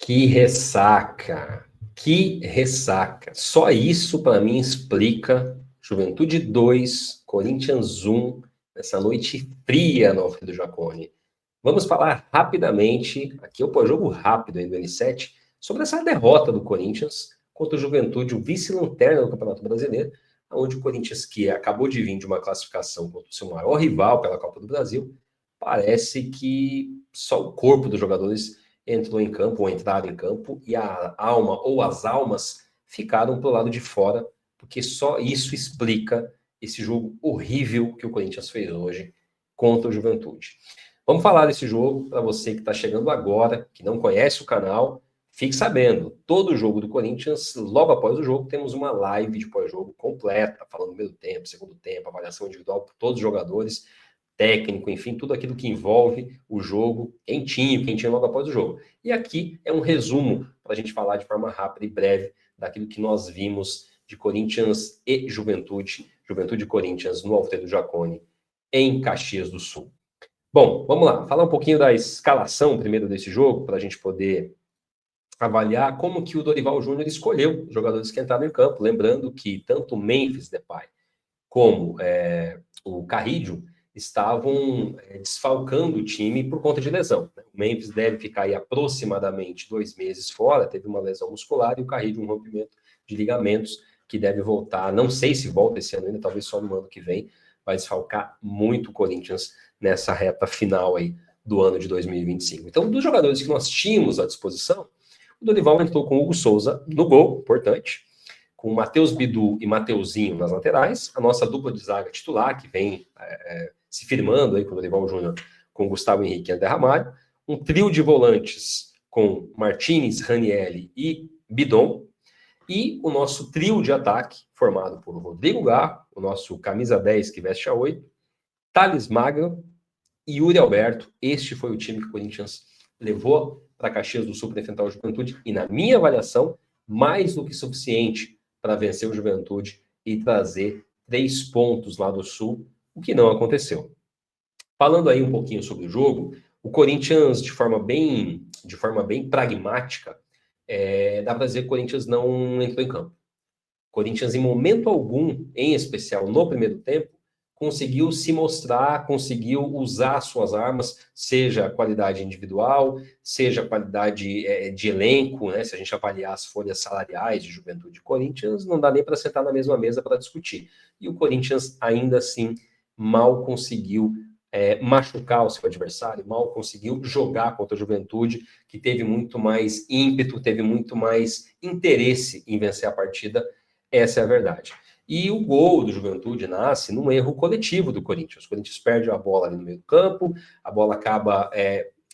Que ressaca, que ressaca. Só isso para mim explica Juventude 2, Corinthians 1, nessa noite fria no Alfredo Jaconi. Vamos falar rapidamente, aqui é o pós-jogo rápido aí do N7, sobre essa derrota do Corinthians contra o Juventude, o vice-lanterna do Campeonato Brasileiro, onde o Corinthians, que acabou de vir de uma classificação contra o seu maior rival pela Copa do Brasil, parece que só o corpo dos jogadores entrou em campo, ou entraram em campo, e a alma ou as almas ficaram pro lado de fora, porque só isso explica esse jogo horrível que o Corinthians fez hoje contra o Juventude. Vamos falar desse jogo para você que está chegando agora, que não conhece o canal, fique sabendo, todo jogo do Corinthians, logo após o jogo, temos uma live de pós-jogo completa, falando do primeiro tempo, segundo tempo, avaliação individual por todos os jogadores, técnico, enfim, tudo aquilo que envolve o jogo, quentinho logo após o jogo. E aqui é um resumo para a gente falar de forma rápida e breve daquilo que nós vimos de Corinthians e Juventude, Juventude e Corinthians no Alfredo Jaconi, em Caxias do Sul. Bom, vamos lá, falar um pouquinho da escalação primeiro desse jogo, para a gente poder avaliar como que o Dorival Júnior escolheu os jogadores que entraram em campo, lembrando que tanto o Memphis Depay como o Carrillo estavam desfalcando o time por conta de lesão. O Memphis deve ficar aí aproximadamente 2 meses fora, teve uma lesão muscular, e o Carrillo um rompimento de ligamentos que deve voltar, não sei se volta esse ano ainda, talvez só no ano que vem, vai desfalcar muito o Corinthians nessa reta final aí do ano de 2025. Então, dos jogadores que nós tínhamos à disposição, o Dorival entrou com o Hugo Souza no gol, importante, com Matheus Bidu e Mateuzinho nas laterais, a nossa dupla de zaga titular, que vem se firmando aí com o Dorival Júnior, com Gustavo Henrique e André Ramalho, um trio de volantes com Martins, Ranielli e Bidon, e o nosso trio de ataque, formado por Rodrigo Garro, o nosso camisa 10 que veste a 8, Thales Magno e Yuri Alberto. Este foi o time que o Corinthians levou para Caxias do Sul para enfrentar o Juventude, e na minha avaliação, mais do que suficiente para vencer o Juventude e trazer 3 pontos lá do Sul, o que não aconteceu. Falando aí um pouquinho sobre o jogo, o Corinthians, de forma bem pragmática, dá para dizer que o Corinthians não entrou em campo. O Corinthians, em momento algum, em especial no primeiro tempo, conseguiu se mostrar, conseguiu usar suas armas, seja a qualidade individual, seja a qualidade de elenco, né? Se a gente avaliar as folhas salariais de Juventude e Corinthians, não dá nem para sentar na mesma mesa para discutir. E o Corinthians, ainda assim, mal conseguiu machucar o seu adversário, mal conseguiu jogar contra a Juventude, que teve muito mais ímpeto, teve muito mais interesse em vencer a partida. Essa é a verdade. E o gol do Juventude nasce num erro coletivo do Corinthians. O Corinthians perde a bola ali no meio do campo, a bola acaba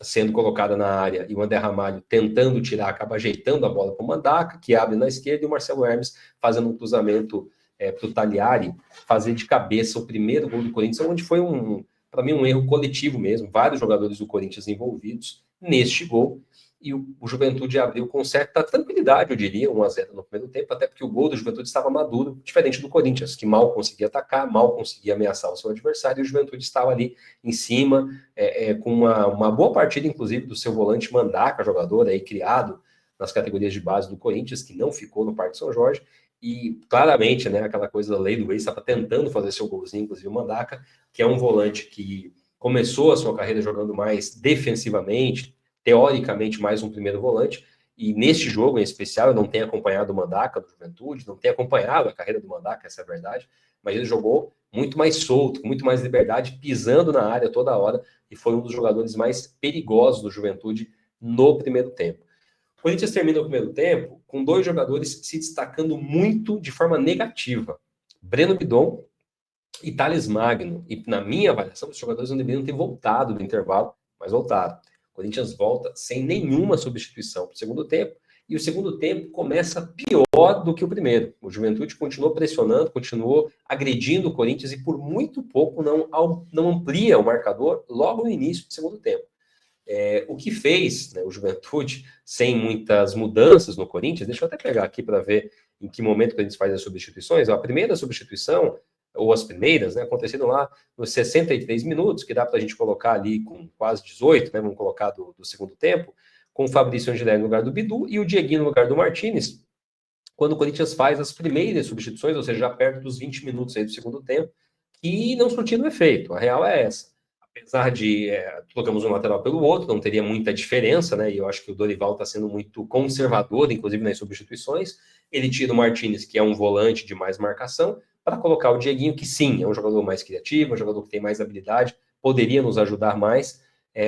sendo colocada na área, e o André Ramalho, tentando tirar, acaba ajeitando a bola para o Mandaca, que abre na esquerda, e o Marcelo Hermes fazendo um cruzamento para o Tagliari fazer de cabeça o primeiro gol do Corinthians, onde foi, para mim, um erro coletivo mesmo, vários jogadores do Corinthians envolvidos neste gol, e o Juventude abriu com certa tranquilidade, eu diria, 1-0 no primeiro tempo, até porque o gol do Juventude estava maduro, diferente do Corinthians, que mal conseguia atacar, mal conseguia ameaçar o seu adversário, e o Juventude estava ali em cima, com uma boa partida, inclusive, do seu volante Mandaca, jogador aí criado nas categorias de base do Corinthians, que não ficou no Parque São Jorge, e claramente, né, aquela coisa da lei do ex, estava tentando fazer seu golzinho, inclusive o Mandaca, que é um volante que começou a sua carreira jogando mais defensivamente, teoricamente mais um primeiro volante, e neste jogo em especial eu não tenho acompanhado o Mandaca do Juventude, não tenho acompanhado a carreira do Mandaca, essa é a verdade, mas ele jogou muito mais solto, com muito mais liberdade, pisando na área toda hora, e foi um dos jogadores mais perigosos do Juventude no primeiro tempo. O Corinthians termina o primeiro tempo com 2 jogadores se destacando muito de forma negativa. Breno Bidon e Thales Magno. E na minha avaliação, os jogadores não deveriam ter voltado no intervalo, mas voltaram. O Corinthians volta sem nenhuma substituição para o segundo tempo, e o segundo tempo começa pior do que o primeiro. O Juventude continuou pressionando, continuou agredindo o Corinthians, e por muito pouco não amplia o marcador logo no início do segundo tempo. O que fez, né, o Juventude, sem muitas mudanças no Corinthians, deixa eu até pegar aqui para ver em que momento que a gente faz as substituições. A primeira substituição, ou as primeiras, né, aconteceram lá nos 63 minutos, que dá para a gente colocar ali com quase 18, né, vamos colocar do segundo tempo, com o Fabrício Angelelli no lugar do Bidu e o Dieguinho no lugar do Martinez, quando o Corinthians faz as primeiras substituições, ou seja, já perto dos 20 minutos aí do segundo tempo, e não surtindo efeito. A real é essa. Apesar de colocamos um lateral pelo outro, não teria muita diferença, né? E eu acho que o Dorival está sendo muito conservador, inclusive nas substituições. Ele tira o Martinez, que é um volante de mais marcação, para colocar o Dieguinho, que sim, é um jogador mais criativo, um jogador que tem mais habilidade, poderia nos ajudar mais,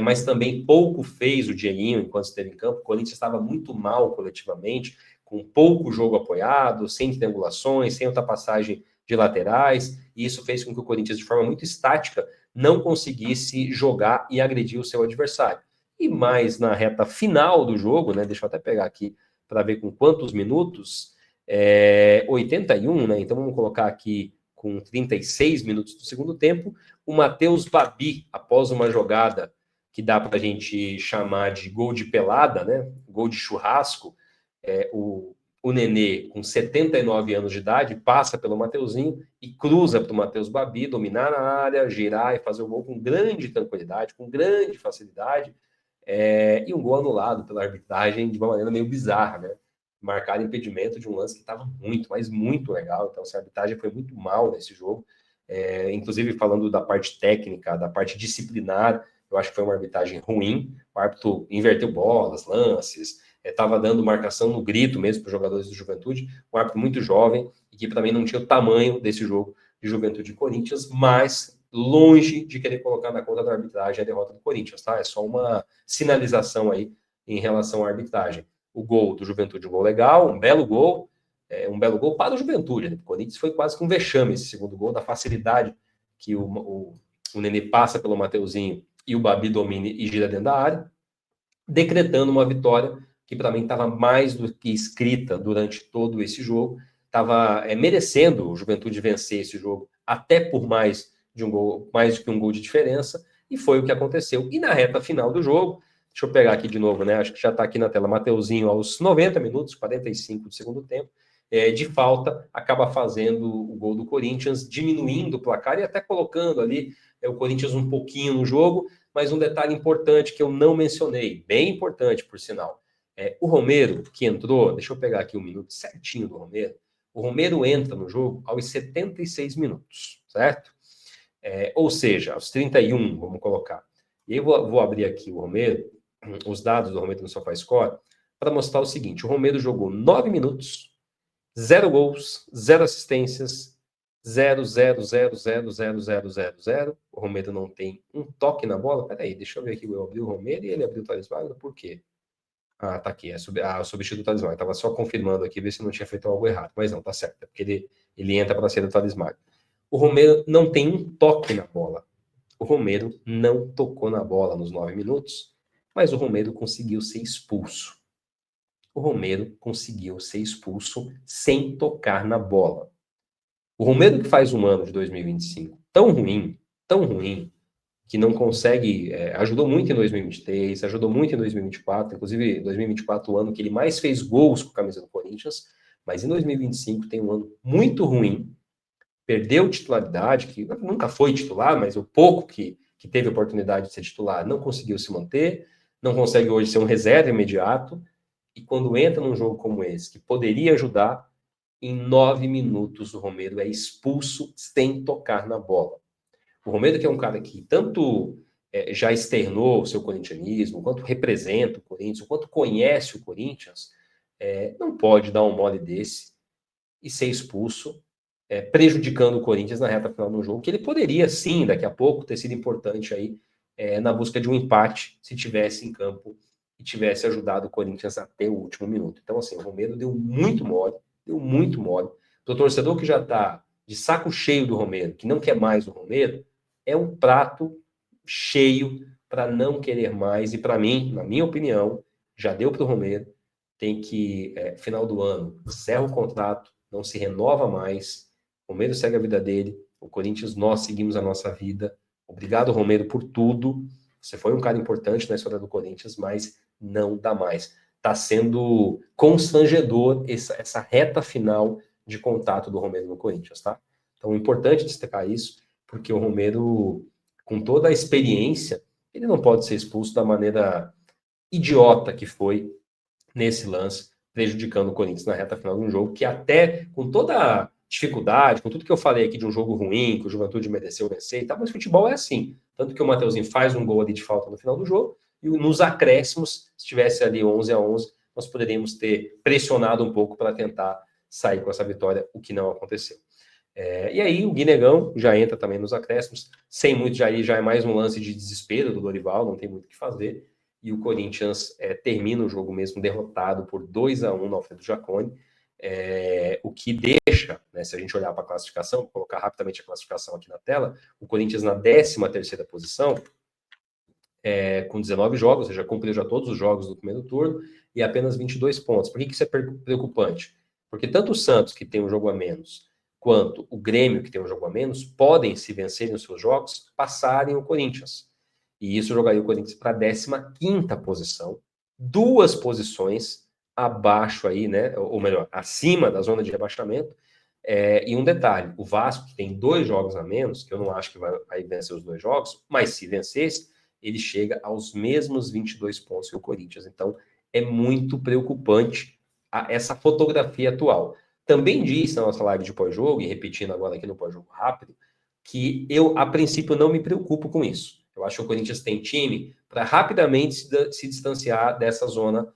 mas também pouco fez o Dieguinho enquanto esteve em campo. O Corinthians estava muito mal coletivamente, com pouco jogo apoiado, sem triangulações, sem ultrapassagem de laterais, e isso fez com que o Corinthians, de forma muito estática, não conseguisse jogar e agredir o seu adversário. E mais na reta final do jogo, né? Deixa eu até pegar aqui para ver com quantos minutos. 81, né? Então vamos colocar aqui com 36 minutos do segundo tempo. O Matheus Babi, após uma jogada que dá para a gente chamar de gol de pelada, né? Gol de churrasco, o Nenê, com 79 anos de idade, passa pelo Mateuzinho e cruza para o Matheus Babi, dominar na área, girar e fazer o gol com grande tranquilidade, com grande facilidade, e um gol anulado pela arbitragem de uma maneira meio bizarra, né? Marcar impedimento de um lance que estava muito, mas muito legal. Então, a arbitragem foi muito mal nesse jogo. Inclusive, falando da parte técnica, da parte disciplinar, eu acho que foi uma arbitragem ruim. O árbitro inverteu bolas, lances, estava dando marcação no grito mesmo para os jogadores do Juventude. Um árbitro muito jovem e que, para mim, não tinha o tamanho desse jogo de Juventude e Corinthians, mas longe de querer colocar na conta da arbitragem a derrota do Corinthians, tá? É só uma sinalização aí em relação à arbitragem. O gol do Juventude, um gol legal, um belo gol para o Juventude, né? O Corinthians foi quase que um vexame esse segundo gol, da facilidade que o Nenê passa pelo Mateuzinho e o Babi domina e gira dentro da área, decretando uma vitória que para mim estava mais do que escrita durante todo esse jogo, estava merecendo o Juventude vencer esse jogo até por mais de um gol, mais do que um gol de diferença, e foi o que aconteceu. E na reta final do jogo, deixa eu pegar aqui de novo, né? Acho que já está aqui na tela, Mateuzinho aos 90 minutos, 45 do segundo tempo, de falta, acaba fazendo o gol do Corinthians, diminuindo o placar e até colocando ali o Corinthians um pouquinho no jogo, mas um detalhe importante que eu não mencionei, bem importante, por sinal. O Romero, que entrou, deixa eu pegar aqui o minuto certinho do Romero, o Romero entra no jogo aos 76 minutos, certo? Ou seja, aos 31, vamos colocar. E aí eu vou abrir aqui o Romero, os dados do Romero no SofaScore, para mostrar o seguinte: o Romero jogou 9 minutos, 0 gols, 0 assistências, 0, 0, 0, 0, 0, 0, 0, 0. O Romero não tem um toque na bola. Peraí, deixa eu ver aqui. Eu abri o Romero e ele abriu o Thales Magno. Por quê? Ah, tá aqui. O substituto do Thales Magno. Estava só confirmando aqui, ver se não tinha feito algo errado. Mas não, tá certo. É porque ele entra para ser do Thales Magno. O Romero não tem um toque na bola. O Romero não tocou na bola nos 9 minutos, mas o Romero conseguiu ser expulso. O Romero conseguiu ser expulso sem tocar na bola. O Romero que faz um ano de 2025 tão ruim, que não consegue, ajudou muito em 2023, ajudou muito em 2024, inclusive 2024 o ano que ele mais fez gols com a camisa do Corinthians, mas em 2025 tem um ano muito ruim, perdeu titularidade, que nunca foi titular, mas o pouco que teve oportunidade de ser titular não conseguiu se manter, não consegue hoje ser um reserva imediato, e quando entra num jogo como esse, que poderia ajudar, em 9 minutos o Romero é expulso sem tocar na bola. O Romero, que é um cara que tanto já externou o seu corintianismo, quanto representa o Corinthians, quanto conhece o Corinthians, não pode dar um mole desse e ser expulso, prejudicando o Corinthians na reta final do jogo, que ele poderia, sim, daqui a pouco, ter sido importante aí na busca de um empate, se tivesse em campo e tivesse ajudado o Corinthians até o último minuto. Então, assim, o Romero deu muito mole. O torcedor que já está de saco cheio do Romero, que não quer mais o Romero, é um prato cheio para não querer mais. E para mim, na minha opinião, já deu para o Romero. Tem que, final do ano, encerra o contrato, não se renova mais. O Romero segue a vida dele. O Corinthians, nós seguimos a nossa vida. Obrigado, Romero, por tudo. Você foi um cara importante na história do Corinthians, mas não dá mais. Está sendo constrangedor essa reta final de contato do Romero no Corinthians, tá? Então, é importante destacar isso, porque o Romero, com toda a experiência, ele não pode ser expulso da maneira idiota que foi nesse lance, prejudicando o Corinthians na reta final de um jogo que até com toda a dificuldade, com tudo que eu falei aqui de um jogo ruim, que o Juventude mereceu vencer e tal, mas futebol é assim. Tanto que o Mateuzinho faz um gol ali de falta no final do jogo, e nos acréscimos, se tivesse ali 11-11, nós poderíamos ter pressionado um pouco para tentar sair com essa vitória, o que não aconteceu. E aí o Guinegão já entra também nos acréscimos, sem muito, já é mais um lance de desespero do Dorival, não tem muito o que fazer, e o Corinthians termina o jogo mesmo derrotado por 2-1 no Alfredo Jaconi, o que deixa, né, se a gente olhar para a classificação, vou colocar rapidamente a classificação aqui na tela, o Corinthians na 13ª posição, com 19 jogos, ou seja, cumpriu já todos os jogos do primeiro turno, e apenas 22 pontos. Por que isso é preocupante? Porque tanto o Santos, que tem um jogo a menos, quanto o Grêmio, que tem um jogo a menos, podem, se vencerem os seus jogos, passarem o Corinthians. E isso jogaria o Corinthians para a 15ª posição, 2 posições abaixo aí, né, ou melhor, acima da zona de rebaixamento. E um detalhe, o Vasco, que tem 2 jogos a menos, que eu não acho que vai vencer os 2 jogos, mas se vencesse, ele chega aos mesmos 22 pontos que o Corinthians. Então, é muito preocupante essa fotografia atual. Também disse na nossa live de pós-jogo, e repetindo agora aqui no pós-jogo rápido, que eu, a princípio, não me preocupo com isso. Eu acho que o Corinthians tem time para rapidamente se distanciar dessa zona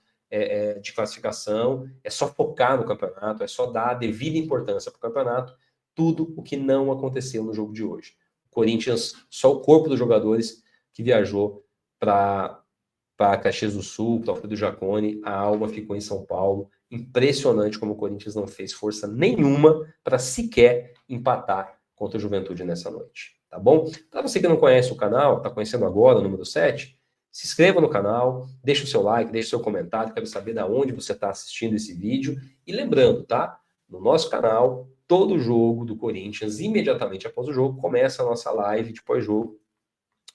de classificação. É só focar no campeonato, é só dar a devida importância para o campeonato, tudo o que não aconteceu no jogo de hoje. O Corinthians, só o corpo dos jogadores que viajou para Caxias do Sul, para Alfredo Jaconi, a alma ficou em São Paulo. Impressionante como o Corinthians não fez força nenhuma para sequer empatar contra o Juventude nessa noite. Tá bom? Para você que não conhece o canal, está conhecendo agora o número 7, se inscreva no canal, deixa o seu like, deixa o seu comentário, quero saber de onde você está assistindo esse vídeo. E lembrando, tá? No nosso canal, todo jogo do Corinthians, imediatamente após o jogo, começa a nossa live de pós-jogo,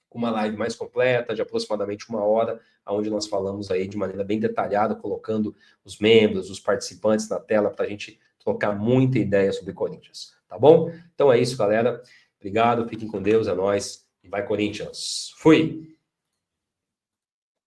com uma live mais completa, de aproximadamente 1 hora, onde nós falamos aí de maneira bem detalhada, colocando os membros, os participantes na tela, para a gente trocar muita ideia sobre Corinthians, tá bom? Então é isso, galera. Obrigado, fiquem com Deus, é nóis. E vai, Corinthians. Fui!